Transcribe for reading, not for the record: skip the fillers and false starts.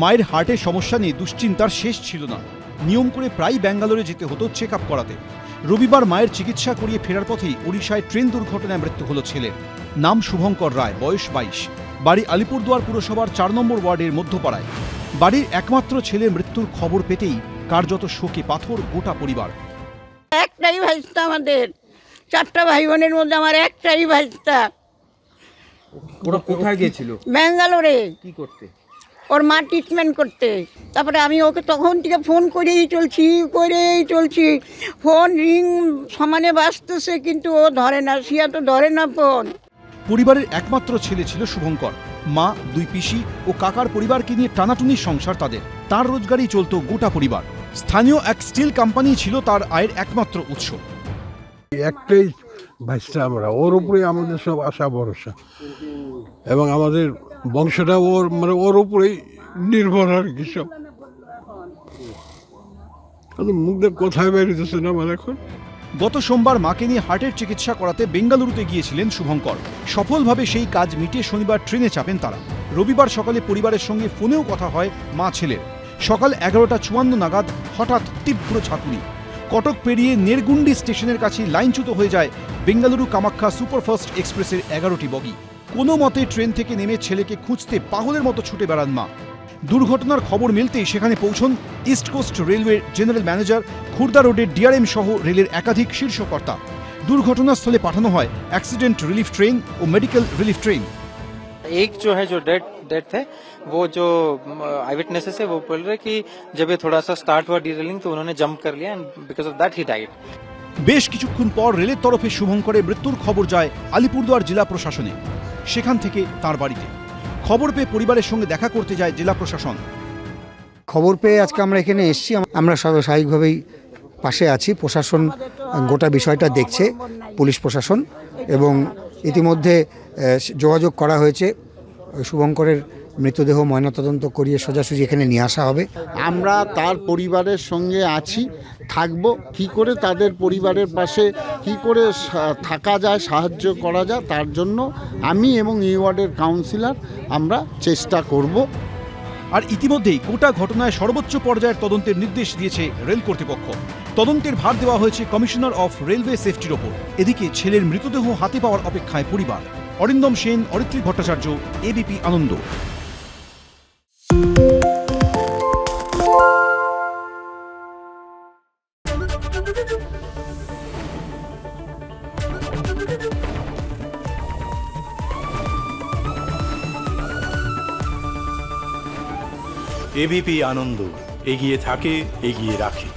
মায়ের হার্টের সমস্যা নিয়ে দুশ্চিন্তার শেষ ছিল না। নিয়ম করে প্রায় ব্যাঙ্গালোরে যেতে হতো চেক আপ করাতে। রবিবার মায়ের চিকিৎসা করিয়ে ফেরার পথেই ওড়িশায় ট্রেন দুর্ঘটনায় মৃত্যু হল ছেলের। নাম শুভঙ্কর রায়, বয়স 22। বাড়ি আলিপুরদুয়ার পুরসভার 4 নম্বর ওয়ার্ডের মধ্যপাড়ায়। বাড়ির একমাত্র ছেলের মৃত্যুর খবর পেতেই কার্যত শোকে পাথর গোটা পরিবার। একটাই ভাইস্তা আমাদের, 4টা ভাই বোনের মধ্যে আমার একটাই ভাইস্তা। ওরা কোথায় গিয়েছিল? ব্যাঙ্গালোরে। কি করতে? ওর মা ট্রিটমেন্ট করতে। তারপরে আমি ওকে তখন থেকে ফোন করেই চলছি। ফোন রিং সমানে বাজতেছে, কিন্তু ও ধরে না, সিয়া তো ধরে না ফোন। পরিবারের একমাত্র ছেলে ছিল শুভঙ্কর। মা, 2 পিসি ও কাকার পরিবারকে নিয়ে টানাটুনির সংসার তাদের। তার রোজগারেই চলত গোটা পরিবার। স্থানীয় এক স্টিল কোম্পানি ছিল তার আয়ের একমাত্র উৎস। একটাই ভাইস্তা আমরা, ওর উপরে আমাদের সব আশা ভরসা, এবং আমাদের বংশটা ওর উপরেই নির্ভর আর কি। সব মুখে কোথায় বেরিয়েছে না আমার এখন। গত সোমবার মাকে নিয়ে হার্টের চিকিৎসা করাতে বেঙ্গালুরুতে গিয়েছিলেন শুভঙ্কর। সফলভাবে সেই কাজ মিটিয়ে শনিবার ট্রেনে চাপেন তারা। রবিবার সকালে পরিবারের সঙ্গে ফোনেও কথা হয় মা ছেলের। সকাল 11:54 নাগাদ হঠাৎ তীব্র ঝাঁকুনি। কটক পেরিয়ে নেরগুন্ডি স্টেশনের কাছে লাইনচ্যুত হয়ে যায় বেঙ্গালুরু কামাখ্যা সুপারফাস্ট এক্সপ্রেসের 11টি বগি। কোনো মতে ট্রেন থেকে নেমে ছেলেকে খুঁজতে পাগলের মতো ছুটে বেড়ান মা। দুর্ঘটনার খবর মিলতেই সেখানে পৌঁছন ইস্ট কোস্ট রেলওয়ের জেনারেল ম্যানেজার, খুর্দা রোডের ডিআরএম সহ রেলের একাধিক শীর্ষকর্তা। দুর্ঘটনাস্থলে পাঠানো হয় অ্যাক্সিডেন্ট রিলিফ ট্রেন ও মেডিকেল রিলিফ ट्रेन। एक जो है जो डेथ है वो जो आई विटनेसेस है वो बोल रहे कि जब ये थोड़ा सा स्टार्ट हुआ डीरेलिंग तो उन्होंने जंप कर लिया and because of that he died. বেশ কিছুক্ষণ পর রেলের তরফে শুভঙ্করের মৃত্যুর খবর যায় আলিপুরদুয়ার জেলা প্রশাসনে। সেখান থেকে তার বাড়িতে খবর পেয়ে পরিবারের সঙ্গে দেখা করতে যায় জেলা প্রশাসন। খবর পেয়ে আজকে আমরা এখানে এসেছি। আমরা স্বাভাবিকভাবেই পাশে আছি। প্রশাসন গোটা বিষয়টা দেখছে, পুলিশ প্রশাসন, এবং ইতিমধ্যে যোগাযোগ করা হয়েছে। শুভঙ্করের মৃতদেহ ময়নাতদন্ত করিয়ে সোজাসুজি এখানে নিয়ে আসা হবে। আমরা তার পরিবারের সঙ্গে আছি, থাকব। কি করে তাদের পরিবারের পাশে কি করে থাকা যায়, সাহায্য করা যায়, তার জন্য আমি এবং এই ওয়ার্ডের কাউন্সিলর আমরা চেষ্টা করব। আর ইতিমধ্যেই গোটা ঘটনায় সর্বোচ্চ পর্যায়ের তদন্তের নির্দেশ দিয়েছে রেল কর্তৃপক্ষ। তদন্তের ভার দেওয়া হয়েছে কমিশনার অফ রেলওয়ে সেফটির ওপর। এদিকে ছেলের মৃতদেহ হাতে পাওয়ার অপেক্ষায় পরিবার। অরিন্দম সেন, অরিত্রী ভট্টাচার্য, এবিপি আনন্দ। এবিপি আনন্দ, এগিয়ে থাকে, এগিয়ে রাখে।